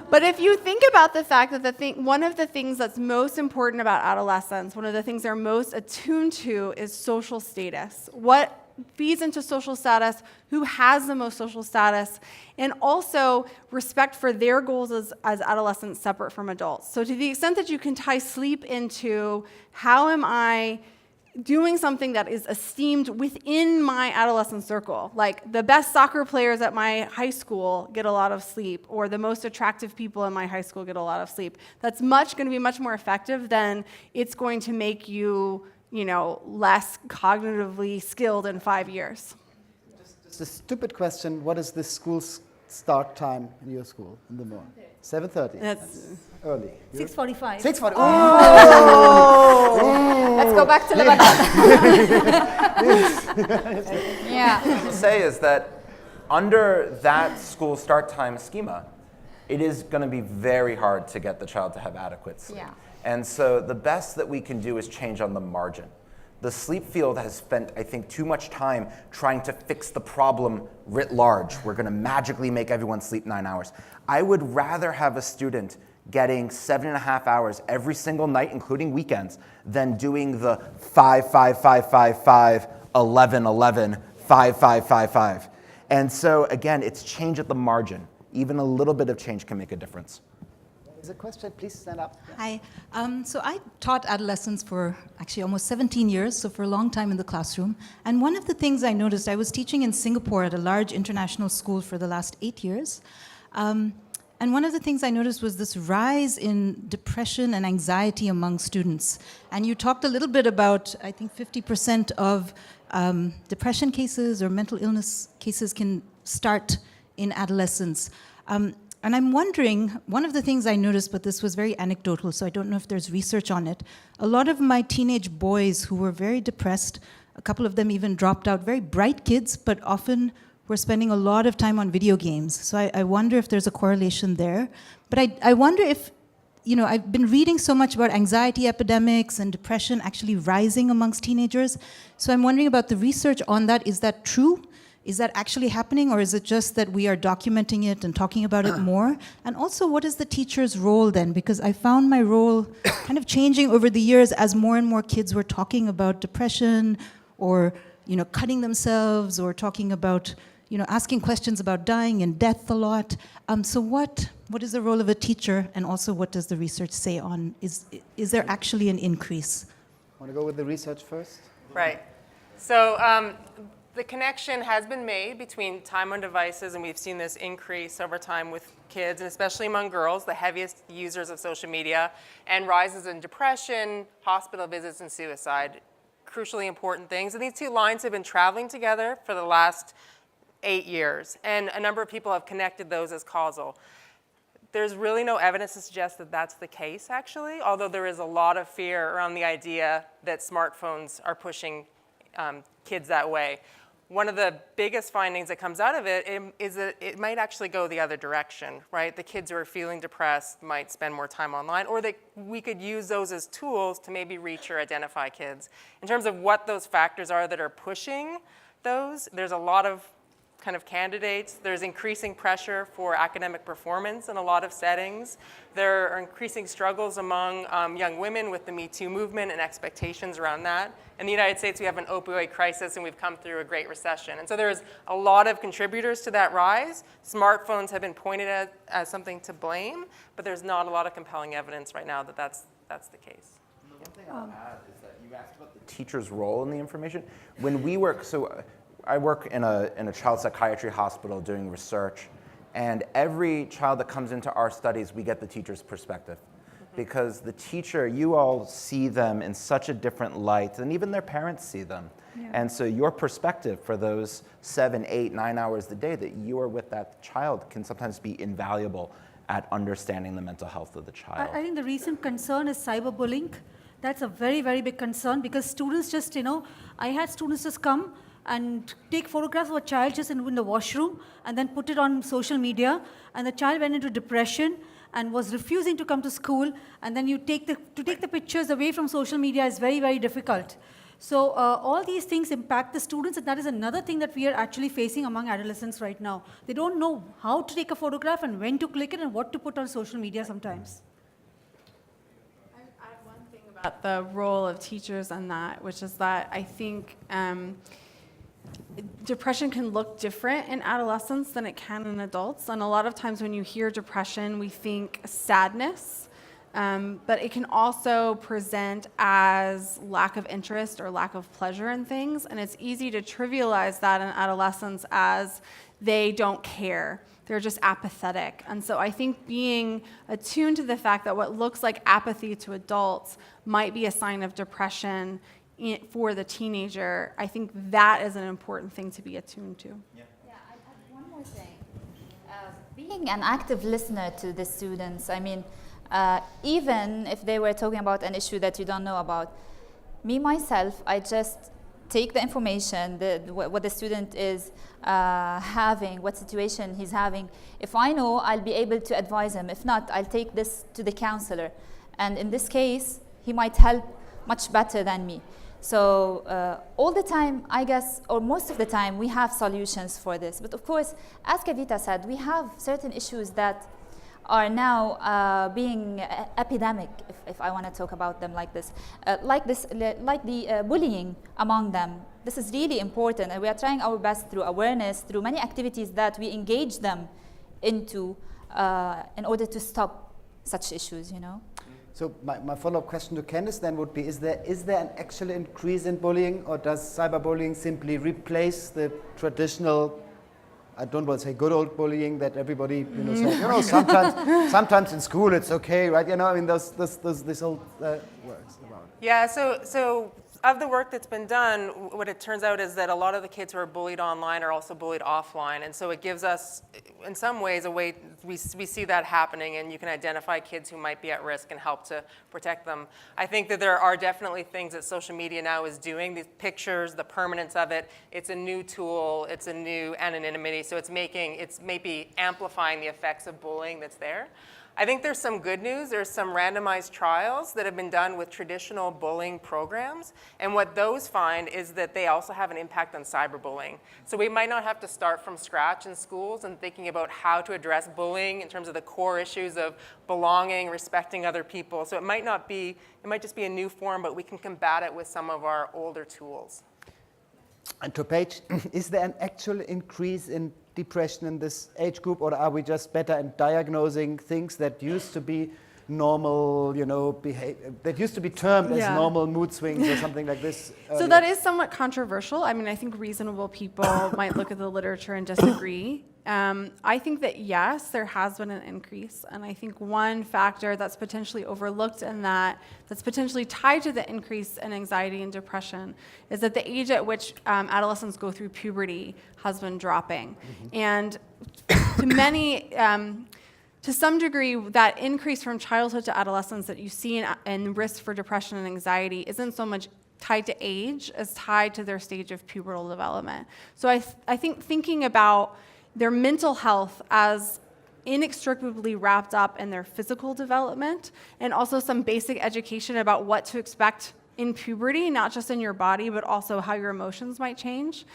But if you think about the fact that one of the things that's most important about adolescence, one of the things they're most attuned to is social status. What feeds into social status, who has the most social status, and also respect for their goals as adolescents separate from adults. So to the extent that you can tie sleep into how am I doing something that is esteemed within my adolescent circle, like the best soccer players at my high school get a lot of sleep, or the most attractive people in my high school get a lot of sleep, that's going to be much more effective than it's going to make you less cognitively skilled in 5 years. Just a stupid question, what is the school start time in your school in the morning? 7:30? That's early. 6:45. 6:40. Let's go back to Lebanon. Yeah. What I will say is that under that school start time schema, it is going to be very hard to get the child to have adequate sleep. Yeah. And so the best that we can do is change on the margin. The sleep field has spent, I think, too much time trying to fix the problem writ large. We're going to magically make everyone sleep 9 hours. I would rather have a student getting 7.5 hours every single night, including weekends, than doing the 5, 5, 5, 5, 5, 11, 11, 5, 5, 5, 5. And so, again, it's change at the margin. Even a little bit of change can make a difference. Is a question? Please stand up. Hi. So I taught adolescents for actually almost 17 years, so for a long time in the classroom. And one of the things I noticed, I was teaching in Singapore at a large international school for the last 8 years. And one of the things I noticed was this rise in depression and anxiety among students. And you talked a little bit about, I think 50% of depression cases or mental illness cases can start in adolescence. And I'm wondering, one of the things I noticed, but this was very anecdotal, so I don't know if there's research on it, a lot of my teenage boys who were very depressed, a couple of them even dropped out, very bright kids, but often were spending a lot of time on video games. So I wonder if there's a correlation there. But I wonder if, I've been reading so much about anxiety epidemics and depression actually rising amongst teenagers. So I'm wondering about the research on that. Is that true? Is that actually happening, or is it just that we are documenting it and talking about it more? And also, what is the teacher's role then? Because I found my role kind of changing over the years as more and more kids were talking about depression, or cutting themselves, or talking about asking questions about dying and death a lot. So what is the role of a teacher, and also what does the research say on is there actually an increase? Want to go with the research first? Right. So the connection has been made between time on devices, and we've seen this increase over time with kids, and especially among girls, the heaviest users of social media, and rises in depression, hospital visits, and suicide. Crucially important things. And these two lines have been traveling together for the last 8 years, and a number of people have connected those as causal. There's really no evidence to suggest that that's the case, actually, although there is a lot of fear around the idea that smartphones are pushing kids that way. One of the biggest findings that comes out of it is that it might actually go the other direction, right? The kids who are feeling depressed might spend more time online, or we could use those as tools to maybe reach or identify kids. In terms of what those factors are that are pushing those, there's a lot of kind of candidates. There's increasing pressure for academic performance in a lot of settings. There are increasing struggles among young women with the Me Too movement and expectations around that. In the United States, we have an opioid crisis, and we've come through a great recession. And so there's a lot of contributors to that rise. Smartphones have been pointed at as something to blame, but there's not a lot of compelling evidence right now that that's the case. One thing I'll add is that you asked about the teacher's role in the information. When we work, I work in a child psychiatry hospital doing research, and every child that comes into our studies, we get the teacher's perspective. because the teacher, you all see them in such a different light than even their parents see them. Yeah. And so your perspective for those 7, 8, 9 hours a day that you are with that child can sometimes be invaluable at understanding the mental health of the child. I think the recent concern is cyberbullying. That's a very, very big concern because students just, I had students just come and take photographs of a child just in the washroom and then put it on social media, and the child went into depression and was refusing to come to school, and then to take the pictures away from social media is very, very difficult. So all these things impact the students, and that is another thing that we are actually facing among adolescents right now. They don't know how to take a photograph and when to click it and what to put on social media sometimes. I add one thing about the role of teachers on that, which is that I think depression can look different in adolescents than it can in adults. And a lot of times when you hear depression, we think sadness, but it can also present as lack of interest or lack of pleasure in things. And it's easy to trivialize that in adolescents as they don't care. They're just apathetic. And so I think being attuned to the fact that what looks like apathy to adults might be a sign of depression for the teenager, I think that is an important thing to be attuned to. Yeah, I'd add one more thing. Being an active listener to the students, I mean, even if they were talking about an issue that you don't know about, me, myself, I just take the information, what the student is having, what situation he's having. If I know, I'll be able to advise him. If not, I'll take this to the counselor. And in this case, he might help much better than me. So all the time, I guess, or most of the time, we have solutions for this. But of course, as Kavita said, we have certain issues that are now being epidemic, if I want to talk about them like this, like the bullying among them. This is really important, and we are trying our best through awareness, through many activities that we engage them into in order to stop such issues, So my follow-up question to Candice then would be, is there an actual increase in bullying, or does cyberbullying simply replace the traditional, I don't want to say good old bullying that everybody, says, sometimes in school it's okay, right? This old words about it. Yeah, so of the work that's been done, what it turns out is that a lot of the kids who are bullied online are also bullied offline. And so it gives us, in some ways, a way, we see that happening, and you can identify kids who might be at risk and help to protect them. I think that there are definitely things that social media now is doing, these pictures, the permanence of it. It's a new tool, it's a new anonymity, so it's maybe amplifying the effects of bullying that's there. I think there's some good news. There's some randomized trials that have been done with traditional bullying programs. And what those find is that they also have an impact on cyberbullying. So we might not have to start from scratch in schools and thinking about how to address bullying in terms of the core issues of belonging, respecting other people. So it might just be a new form, but we can combat it with some of our older tools. And to Paige, is there an actual increase in depression in this age group, or are we just better at diagnosing things that used to be normal, that used to be termed as normal mood swings or something like this? So that is somewhat controversial. I mean, I think reasonable people might look at the literature and disagree. I think that yes, there has been an increase, and I think one factor that's potentially overlooked in that's potentially tied to the increase in anxiety and depression is that the age at which adolescents go through puberty has been dropping. Mm-hmm. And to many, to some degree, that increase from childhood to adolescence that you see in risk for depression and anxiety isn't so much tied to age as tied to their stage of pubertal development. So I think thinking about their mental health as inextricably wrapped up in their physical development, and also some basic education about what to expect in puberty, not just in your body, but also how your emotions might change,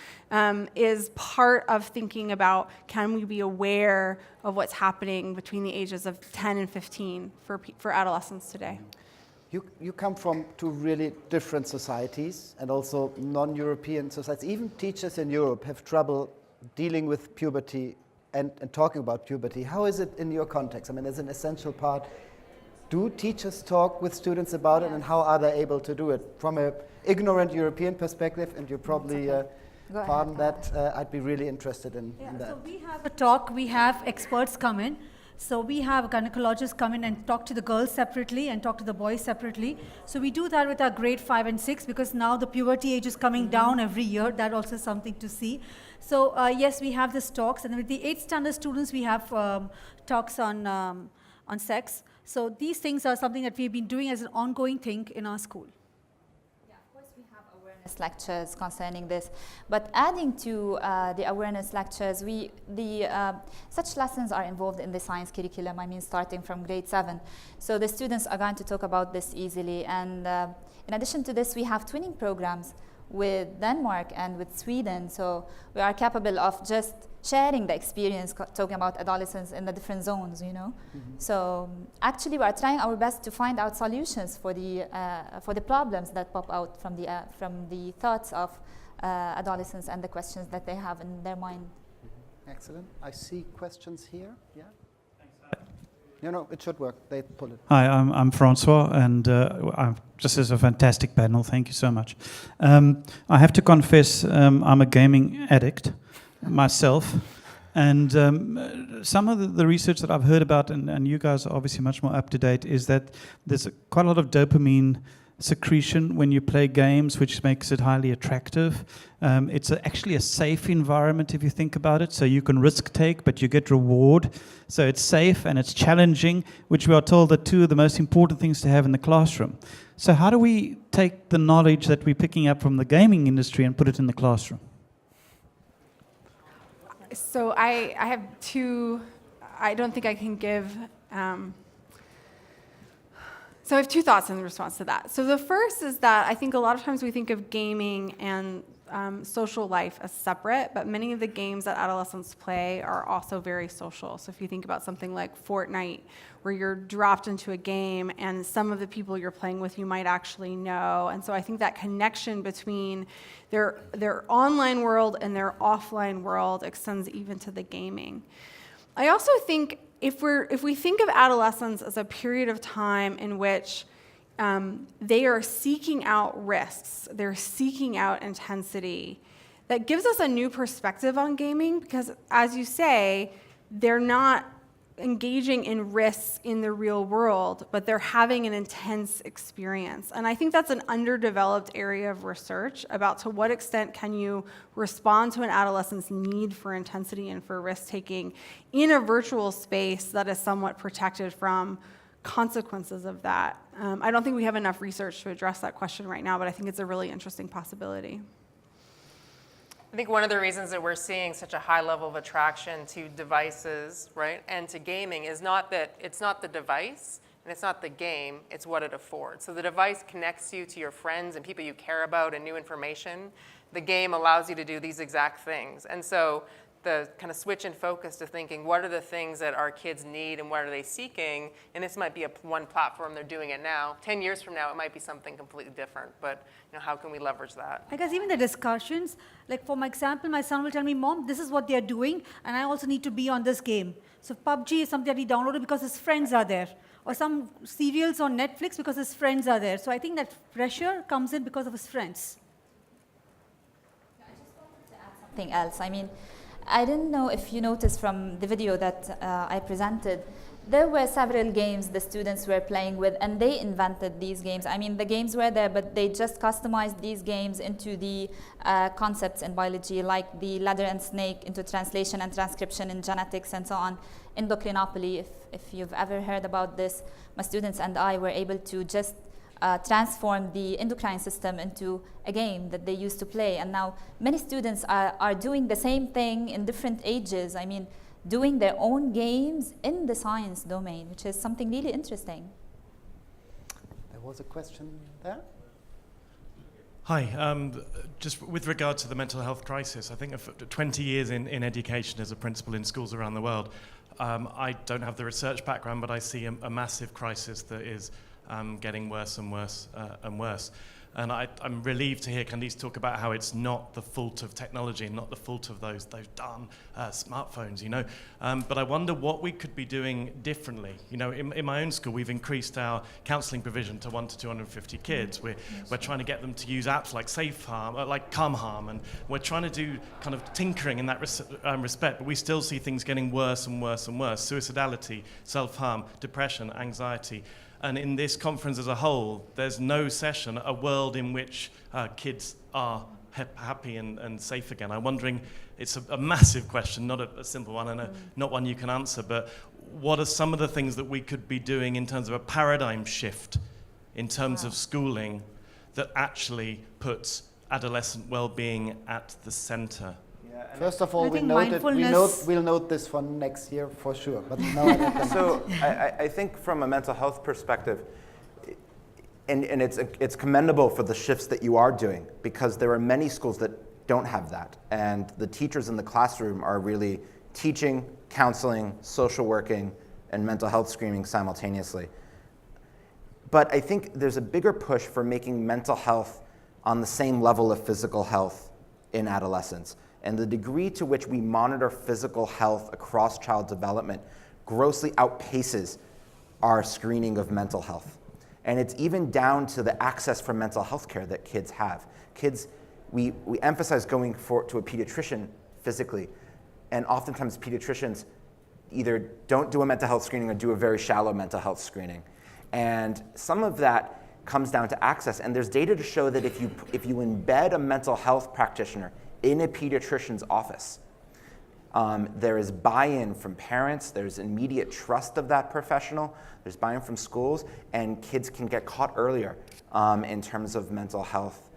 is part of thinking about, can we be aware of what's happening between the ages of 10 and 15 for adolescents today? You come from two really different societies, and also non-European societies. Even teachers in Europe have trouble dealing with puberty and talking about puberty. How is it in your context? I mean, it's an essential part. Do teachers talk with students about it, and how are they able to do it? From an ignorant European perspective, and you probably pardon that, I'd be really interested in that. So we have a talk, we have experts come in, So we have gynecologists come in and talk to the girls separately and talk to the boys separately. So we do that with our grade 5 and 6 because now the puberty age is coming down every year. That also is something to see. So yes, we have these talks, and with the 8th standard students, we have talks on sex. So these things are something that we've been doing as an ongoing thing in our school. Lectures concerning this, but adding to the awareness lectures, such lessons are involved in the science curriculum. I mean, starting from grade 7, so the students are going to talk about this easily. And in addition to this, we have twinning programs with Denmark and with Sweden, so we are capable of just sharing the experience, talking about adolescence in the different zones, you know. So actually, we are trying our best to find out solutions for the problems that pop out from the thoughts of adolescents and the questions that they have in their mind. Excellent. I see questions here. Yeah. No, it should work. They pull it. Hi, I'm Francois, and this is a fantastic panel. Thank you so much. I have to confess, I'm a gaming addict myself, and some of the research that I've heard about, and you guys are obviously much more up to date, is that there's quite a lot of dopamine secretion when you play games, which makes it highly attractive. It's actually a safe environment if you think about it, so you can risk take, but you get reward. So it's safe and it's challenging, which we are told are two of the most important things to have in the classroom. So how do we take the knowledge that we're picking up from the gaming industry and put it in the classroom? So I have two, I don't think I can give, so I have two thoughts in response to that. So the first is that I think a lot of times we think of gaming and social life as separate, but many of the games that adolescents play are also very social. So if you think about something like Fortnite, where you're dropped into a game and some of the people you're playing with you might actually know. And so I think that connection between their online world and their offline world extends even to the gaming. I also think if we think of adolescence as a period of time in which they are seeking out risks, they're seeking out intensity, that gives us a new perspective on gaming because, as you say, they're not engaging in risks in the real world, but they're having an intense experience. And I think that's an underdeveloped area of research about to what extent can you respond to an adolescent's need for intensity and for risk-taking in a virtual space that is somewhat protected from consequences of that. I don't think we have enough research to address that question right now, but I think it's a really interesting possibility. I think one of the reasons that we're seeing such a high level of attraction to devices, right, and to gaming is not that it's not the device and it's not the game, it's what it affords. So the device connects you to your friends and people you care about and new information. The game allows you to do these exact things. And so the kind of switch in focus to thinking, what are the things that our kids need and what are they seeking? And this might be one platform, they're doing it now. 10 years from now, it might be something completely different. But how can we leverage that? I guess even the discussions, like for my example, my son will tell me, Mom, this is what they're doing, and I also need to be on this game. So PUBG is something that he downloaded because his friends are there. Or some serials on Netflix because his friends are there. So I think that pressure comes in because of his friends. I just wanted to add something else. I mean, I didn't know if you noticed from the video that I presented, there were several games the students were playing with, and they invented these games. I mean, the games were there, but they just customized these games into the concepts in biology, like the ladder and snake into translation and transcription in genetics and so on. Endocrinopoly, if you've ever heard about this, my students and I were able to just transform the endocrine system into a game that they used to play. And now many students are doing the same thing in different ages. I mean, doing their own games in the science domain, which is something really interesting. There was a question there. Hi, just with regard to the mental health crisis, I think 20 years in education as a principal in schools around the world, I don't have the research background, but I see a massive crisis that is getting worse and worse and worse. And I'm relieved to hear Candice talk about how it's not the fault of technology and not the fault of those darn smartphones, you know. But I wonder what we could be doing differently. You know, in my own school, we've increased our counselling provision to 1 to 250 kids. We're trying to get them to use apps like like Calm Harm, and we're trying to do kind of tinkering in that respect, but we still see things getting worse and worse and worse. Suicidality, self-harm, depression, anxiety. And in this conference as a whole, there's no session, a world in which kids are happy and safe again. I'm wondering, it's a massive question, not a simple one, and not one you can answer, but what are some of the things that we could be doing in terms of a paradigm shift in terms of schooling that actually puts adolescent well-being at the center? First of all, we'll note this for next year for sure. But no, so I think from a mental health perspective, and it's commendable for the shifts that you are doing, because there are many schools that don't have that, and the teachers in the classroom are really teaching, counseling, social working, and mental health screening simultaneously. But I think there's a bigger push for making mental health on the same level of physical health in adolescence. And the degree to which we monitor physical health across child development grossly outpaces our screening of mental health. And it's even down to the access for mental health care that kids have. Kids, we emphasize going to a pediatrician physically, and oftentimes pediatricians either don't do a mental health screening or do a very shallow mental health screening. And some of that comes down to access, and there's data to show that if you embed a mental health practitioner in a pediatrician's office, there is buy-in from parents, there's immediate trust of that professional, there's buy-in from schools, and kids can get caught earlier in terms of mental health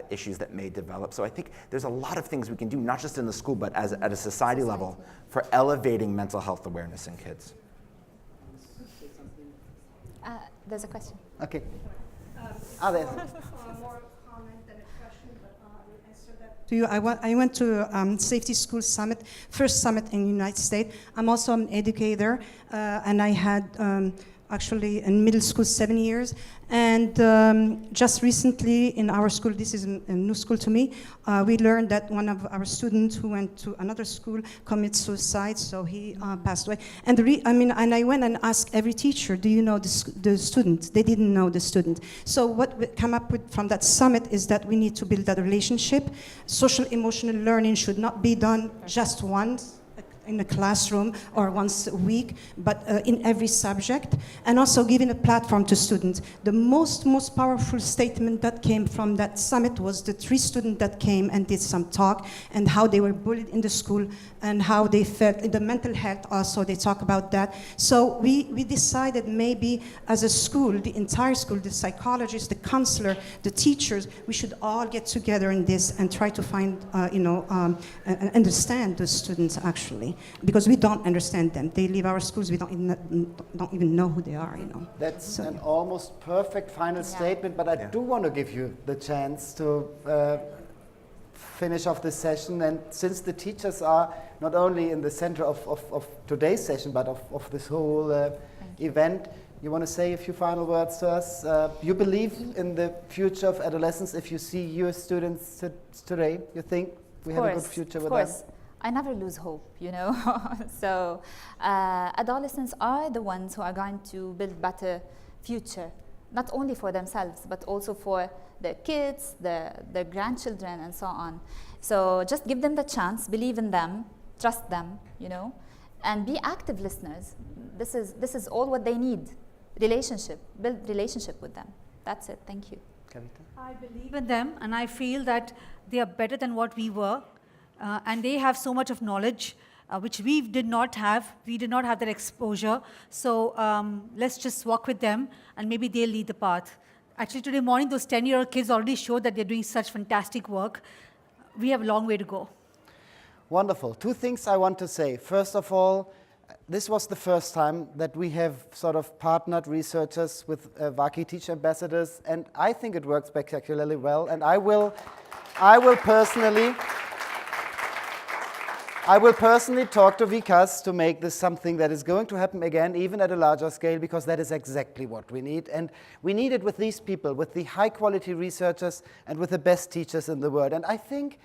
issues that may develop. So I think there's a lot of things we can do, not just in the school, but at a society level, for elevating mental health awareness in kids. There's a question. Okay. There's to you. I went to Safety School Summit, first summit in the United States. I'm also an educator, and I had actually in middle school 7 years. And just recently in our school, this is a new school to me, we learned that one of our students who went to another school committed suicide, so he passed away. And and I went and asked every teacher, do you know the student? They didn't know the student. So what we come up with from that summit is that we need to build that relationship. Social emotional learning should not be done just once in a classroom or once a week, but in every subject, and also giving a platform to students. The most powerful statement that came from that summit was the 3 students that came and did some talk, and how they were bullied in the school, and how they felt in the mental health also, they talk about that. So we decided maybe as a school, the entire school, the psychologists, the counselor, the teachers, we should all get together in this and try to find, and understand the students actually. Because we don't understand them. They leave our schools, we don't even know who they are, That's an almost perfect final statement, but I do want to give you the chance to finish off this session. And since the teachers are not only in the center of today's session, but of this whole event, you want to say a few final words to us? You believe in the future of adolescence. If you see your students today, you think we have a good future with them? I never lose hope, So adolescents are the ones who are going to build better future, not only for themselves, but also for their kids, their grandchildren, and so on. So just give them the chance, believe in them, trust them, and be active listeners. This is all what they need. Relationship, build relationship with them. That's it. Thank you. I believe in them, and I feel that they are better than what we were. And they have so much of knowledge, which we did not have. We did not have that exposure. So let's just walk with them, and maybe they'll lead the path. Actually, today morning, those 10-year-old kids already showed that they're doing such fantastic work. We have a long way to go. Wonderful. 2 things I want to say. First of all, this was the first time that we have sort of partnered researchers with WACI Teacher Ambassadors, and I think it works spectacularly well. And I will personally I will personally talk to Vikas to make this something that is going to happen again, even at a larger scale, because that is exactly what we need. And we need it with these people, with the high-quality researchers and with the best teachers in the world. And I think,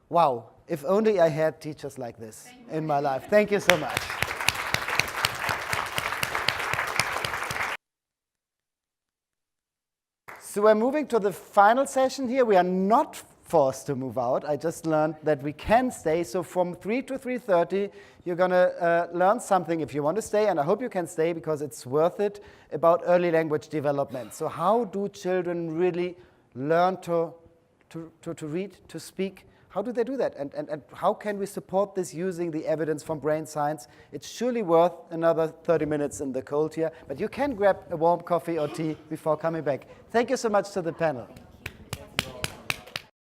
wow, if only I had teachers like this in my life. Thank you so much. So we're moving to the final session here. We are not forced to move out. I just learned that we can stay. So from 3 to 3:30, you're going to learn something if you want to stay, and I hope you can stay because it's worth it, about early language development. So how do children really learn to read, to speak? How do they do that? And how can we support this using the evidence from brain science? It's surely worth another 30 minutes in the cold here, but you can grab a warm coffee or tea before coming back. Thank you so much to the panel.